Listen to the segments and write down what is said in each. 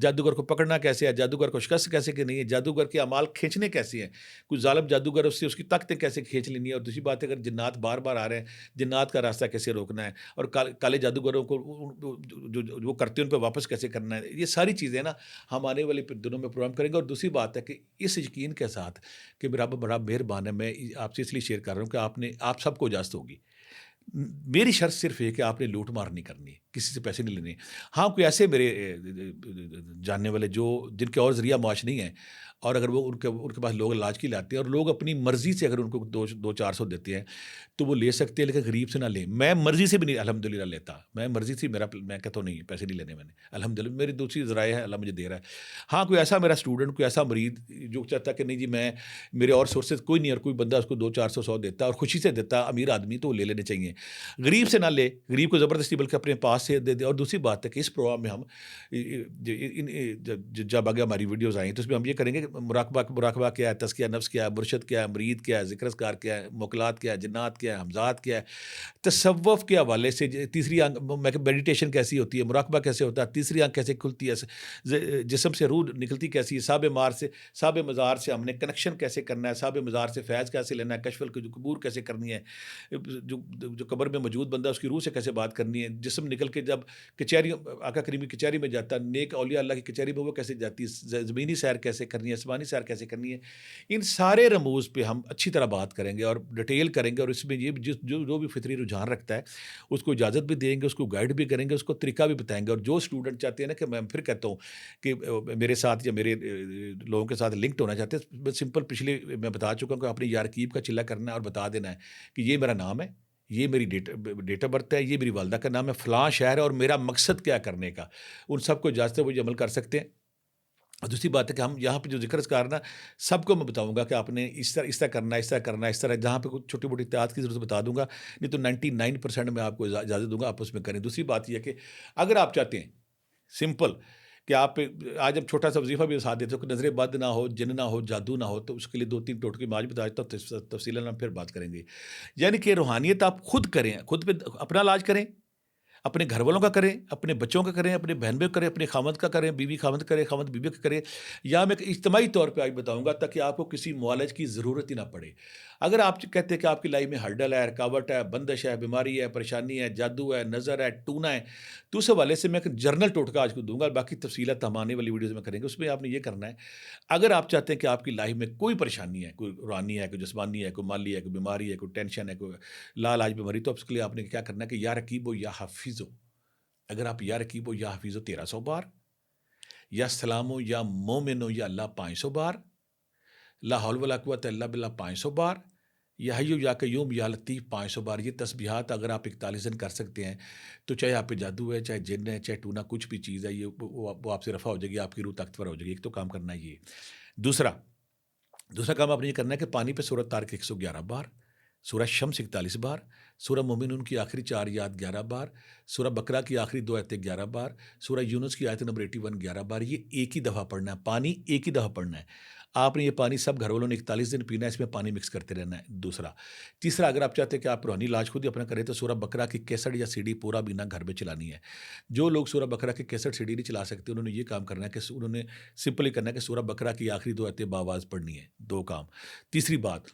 جادوگر کو پکڑنا کیسے ہے, جادوگر کو شکست کیسے کرنی ہے, جادوگر کے اعمال کھینچنے کیسے ہیں, کوئی ظالم جادوگر اس کی طاقتیں کیسے کھینچ لینی ہے, اور دوسری بات ہے اگر جنات بار بار آ رہے ہیں, جنات کا راستہ کیسے روکنا ہے, اور کالے جادوگروں کو جو وہ کرتے ہیں ان پہ واپس کیسے کرنا ہے. یہ ساری چیزیں نا ہم آنے والے دنوں میں پروگرام کریں گے. اور دوسری بات ہے کہ اس یقین کے ساتھ کہ رب بڑا مہربان ہے, میں آپ سے اس لیے شیئر کر رہا ہوں کہ آپ سب کو اجازت ہوگی. میری شرط صرف یہ کہ آپ نے لوٹ مار نہیں کرنی, کسی سے پیسے نہیں لینے. ہاں کوئی ایسے میرے جاننے والے جن کے اور ذریعہ معاش نہیں ہے, اور اگر وہ ان کے پاس لوگ علاج کی لاتے ہیں اور لوگ اپنی مرضی سے اگر ان کو 200-400 دیتے ہیں تو وہ لے سکتے ہیں, لیکن غریب سے نہ لیں. میں مرضی سے بھی نہیں الحمدللہ لیتا, میں مرضی سے میں کہتا ہوں نہیں پیسے نہیں لینے میں نے, الحمدللہ میری دوسری ذرائع ہے, اللہ مجھے دے رہا ہے. ہاں کوئی ایسا میرا اسٹوڈنٹ, کوئی ایسا مریض جو چاہتا ہے کہ نہیں جی میں میرے اور سورسز کوئی نہیں, اور کوئی بندہ اس کو 200-400 دیتا اور خوشی سے دیتا, امیر آدمی, تو وہ لے لینے چاہیے. غریب سے نہ لے, غریب کو زبردستی بلکہ اپنے پاس سے دے دے. اور دوسری بات ہے کہ اس پروگرام میں ہم جب آگے ہماری ویڈیوز آئیں تو اس میں ہم یہ کریں گے کہ مراقبہ کیا ہے, تزکیہ نفس کیا ہے, مرشد کیا ہے, مرید کیا ہے, ذکر اذکار کیا ہے, موکلات کیا ہے, جنات کیا ہے, حمزات کیا ہے, تصوف کے حوالے سے تیسری آنکھ میڈیٹیشن کیسی ہوتی ہے, مراقبہ کیسے ہوتا ہے, تیسری آنکھ کیسے کھلتی ہے, جسم سے روح نکلتی کیسی ہے, صاحب مزار سے ہم نے کنیکشن کیسے کرنا ہے, صاحب مزار سے فیض کیسے لینا ہے, کشف القبور کیسے کرنی ہے, جو قبر میں موجود بندہ اس کی روح سے کیسے بات کرنی ہے, جسم نکل کے جب کچہری آقا کریم کی کچہری میں جاتا ہے, نیک اولیاء اللہ کی کچہری میں وہ کیسے جاتی ہے, زمینی سیر کیسے کرنی ہے, آسمانی سیر کیسے کرنی ہے. ان سارے رموز پہ ہم اچھی طرح بات کریں گے اور ڈیٹیل کریں گے, اور اس میں یہ جو بھی فطری رجحان رکھتا ہے اس کو اجازت بھی دیں گے, اس کو گائیڈ بھی کریں گے, اس کو طریقہ بھی بتائیں گے. اور جو اسٹوڈنٹ چاہتے ہیں نا کہ میں پھر کہتا ہوں کہ میرے ساتھ یا میرے لوگوں کے ساتھ لنکڈ ہونا چاہتے ہیں, سمپل پچھلے میں بتا چکا ہوں کہ اپنی یا رقیب کا چلہ کرنا ہے اور بتا دینا ہے کہ یہ میرا نام ہے, یہ میری ڈیٹ آف برتھ ہے, یہ میری والدہ کا نام ہے, فلاں شہر ہے, اور میرا مقصد کیا کرنے کا. ان سب کو اجازت ہے, وہ یہ عمل کر سکتے ہیں. اور دوسری بات ہے کہ ہم یہاں پہ جو ذکر اذکار نا سب کو میں بتاؤں گا کہ آپ نے اس طرح کرنا ہے, اس طرح کرنا ہے, اس طرح جہاں پہ کچھ چھوٹی موٹی احتیاط کی ضرورت بتا دوں گا, نہیں تو 99% میں آپ کو اجازت دوں گا, آپ اس میں کریں. دوسری بات یہ ہے کہ اگر آپ چاہتے ہیں سمپل کہ آپ آج ہم چھوٹا سا وظیفہ بھی ساتھ دیتے ہو کہ نظر بد نہ ہو, جن نہ ہو, جادو نہ ہو, تو اس کے لیے 2-3 ٹوٹکے میں آج بتا دیتا ہوں, تفصیلاً ہم پھر بات کریں گے. یعنی کہ روحانیت آپ خود کریں, خود پہ اپنا علاج کریں, اپنے گھر والوں کا کریں, اپنے بچوں کا کریں, اپنے بہن بھائی کریں, اپنے خامد کا کریں, بیوی خامد کرے, خامد بیوی کا کرے. یا میں اجتماعی طور پہ آج بتاؤں گا تاکہ آپ کو کسی معالج کی ضرورت ہی نہ پڑے. اگر آپ کہتے ہیں کہ آپ کی لائف میں ہرڈل ہے, رکاوٹ ہے, بندش ہے, بیماری ہے, پریشانی ہے, جادو ہے, نظر ہے, ٹونا ہے, تو اس حوالے سے میں ایک جرنل ٹوٹکا آج کو دوں گا. باقی تفصیلات ہم آنے والی ویڈیوز میں کریں گے. اس میں آپ نے یہ کرنا ہے, اگر آپ چاہتے ہیں کہ آپ کی لائف میں کوئی پریشانی ہے, کوئی روحانی ہے, کوئی جسمانی ہے, کوئی مالی ہے, کوئی بیماری ہے, کوئی ٹینشن ہے, کوئی لا علاج بیماری, تو اس کے لیے آپ نے کیا کرنا ہے کہ یا رقیب ہو یا حافظ ہو. اگر آپ یا رقیب ہو یا حفیظ ہو 1300 بار, یا سلام ہو یا مومن ہو یا اللہ 500 بار, لا حول ولا قوت الا باللہ 500 بار, یا حیو یا قیوم یا لطیف 500 بار. یہ تسبیحات اگر آپ 41 دن کر سکتے ہیں تو چاہے آپ پہ جادو ہے, چاہے جن ہے, چاہے ٹونا, کچھ بھی چیز ہے, یہ وہ آپ سے رفع ہو جائے گی, آپ کی روح طاقتور ہو جائے گی. ایک تو کام کرنا ہے یہ. دوسرا کام آپ نے یہ کرنا ہے کہ پانی پہ سورۃ طارق 111 بار, سورہ شمس 41 بار, سورہ مومنون کی آخری 4 آیات 11 بار, سورہ بقرہ کی آخری 2 آیتیں 11 بار, سورہ یونس کی آیت نمبر 81 11 بار. یہ ایک ہی دفعہ پڑھنا ہے, پانی ایک ہی دفعہ پڑھنا ہے. آپ نے یہ پانی سب گھر والوں نے 41 دن پینا ہے, اس میں پانی مکس کرتے رہنا ہے. تیسرا اگر آپ چاہتے ہیں کہ آپ روحانی علاج خود ہی اپنا کریں تو سورہ بقرہ کی کیسٹ یا سی ڈی پورا بینا گھر میں چلانی ہے. جو لوگ سورہ بقرہ کی کیسٹ سی ڈی نہیں چلا سکتے انہوں نے یہ کام کرنا ہے کہ انہوں نے سمپلی کرنا ہے کہ سورہ بقرہ کی آخری 2 آیتیں باواز پڑھنی ہے. 2 کام. تیسری بات,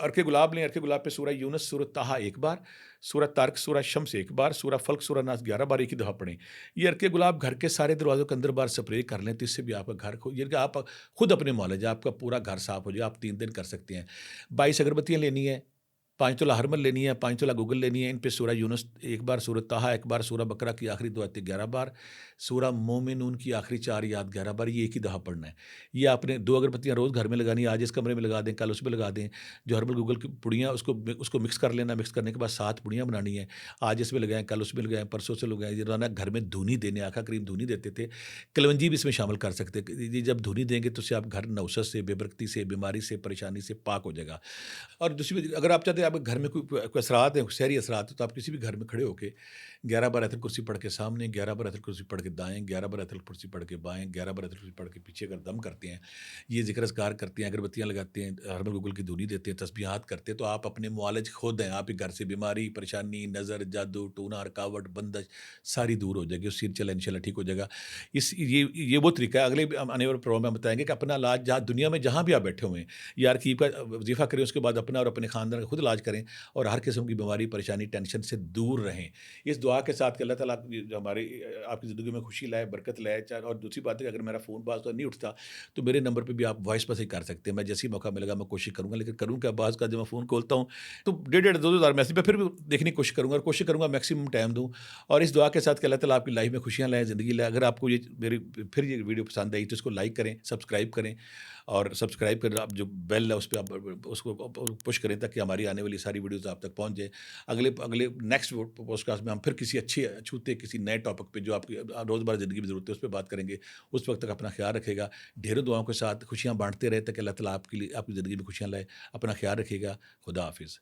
عرق گلاب لیں, عرق گلاب پہ سورہ یونس, سورہ طٰہٰ 1 بار, سورہ طارق, سورہ شمس 1 بار, سورہ فلق, سورہ ناس 11 بار ایک ہی دفعہ پڑھیں. یہ عرق گلاب گھر کے سارے دروازوں کے اندر بار سپرے کر لیں تو اس سے بھی آپ کا گھر یہ کہ آپ خود اپنے معالج ہے, آپ کا پورا گھر صاف ہو جائے. آپ 3 دن کر سکتے ہیں. 22 اگربتیاں لینی ہیں, 5 تولہ ہرمل لینی ہے, 5 تولہ گوگل لینی ہے. ان پہ سورہ یونس 1 بار, سورہ طٰہٰ 1 بار, سورہ بقرہ کی آخری 2 آیتیں 11 بار, سورہ مومنون کی آخری 4 آیات 11 بار. یہ ایک ہی دفعہ پڑھنا ہے. یہ آپ نے 2 اگربتیاں روز گھر میں لگانی ہے, آج اس کمرے میں لگا دیں, کل اس میں لگا دیں. جو ہربل گوگل کی پڑیاں اس کو مکس کر لینا, مکس کرنے کے بعد 7 پڑیاں بنانی ہیں, آج اس میں لگائیں, کل اس میں لگائیں, پرسوں سے لگائیں. یہ روزانہ گھر میں دھونی دینے, آقا کریم دھونی دیتے تھے, کلونجی بھی اس میں شامل کر سکتے. یہ جب دھونی دیں گے تو اس سے آپ گھر نوست سے, بے برکتی سے, بیماری سے, پریشانی سے پاک ہو جائے گا. اور دوسری اگر آپ چاہتے آپ کے گھر میں کوئی اثرات ہیں، سحری اثرات ہیں، تو آپ کسی بھی گھر میں کھڑے ہو کے 11 بار آیت الکرسی پڑھ کے سامنے، 11 بار آیت الکرسی پڑھ کے دائیں، 11 بار آیت الکرسی پڑھ کے بائیں، 11 بار آیت الکرسی پڑھ کے پیچھے اگر دم کرتے ہیں، یہ ذکر اذکار کرتے ہیں، اگربتیاں لگاتے ہیں، ہرمن گوگل کی دھونی دیتے ہیں، تسبیحات کرتے ہیں، تو آپ اپنے معالج خود ہیں. آپ کے گھر سے بیماری، پریشانی، نظر، جادو ٹونا، رکاوٹ، بندش ساری دور ہو جائے گی. اس سے انشاءاللہ ٹھیک ہو جائے گا. یہ وہ طریقہ ہے. اگلے آنے والے پروگرام میں بتائیں گے کہ اپنا علاج جہاں دنیا میں جہاں بھی آپ بیٹھے ہوئے ہیں، یہ ترکیب کا وظیفہ کریں، اس کے بعد اپنا اور اپنے خاندان کا خود علاج کریں اور ہر قسم کی بیماری، پریشانی، ٹینشن سے دور رہیں. اس دعا کے ساتھ کہ اللہ تعالیٰ جو ہماری آپ کی زندگی میں خوشی لائے، برکت لائے. اور دوسری بات ہے کہ اگر میرا فون بعض تو نہیں اٹھتا تو میرے نمبر پہ بھی آپ وائس میسج کر سکتے ہیں. میں جیسے ہی موقع ملے گا میں کوشش کروں گا، لیکن کروں کہ بعض کا جب میں فون کھولتا ہوں تو 1,500-2,000 میسج پہ پھر بھی دیکھنے کی کوشش کروں گا، اور کوشش کروں گا میکسیمم ٹائم دوں. اور اس دعا کے ساتھ کہ اللہ تعالیٰ آپ کی لائف میں خوشیاں لائے، زندگی لائے. اگر آپ کو یہ میری پھر یہ ویڈیو پسند آئی تو اس کو لائک کریں، سبسکرائب کریں، اور سبسکرائب کر آپ جو بیل ہے اس پہ آپ اس کو پش کریں تاکہ ہماری آنے والی ساری ویڈیوز آپ تک پہنچ جائیں. اگلے نیکسٹ پوڈ کاسٹ میں ہم پھر کسی اچھے چھوتے کسی نئے ٹاپک پہ جو آپ کی روزمرہ زندگی میں ضرورت ہے اس پہ بات کریں گے. اس وقت تک اپنا خیال رکھے گا. ڈھیروں دعاؤں کے ساتھ خوشیاں بانٹتے رہے تاکہ اللہ تعالیٰ آپ کی زندگی میں خوشیاں لائے. اپنا خیال رکھیے گا. خدا حافظ.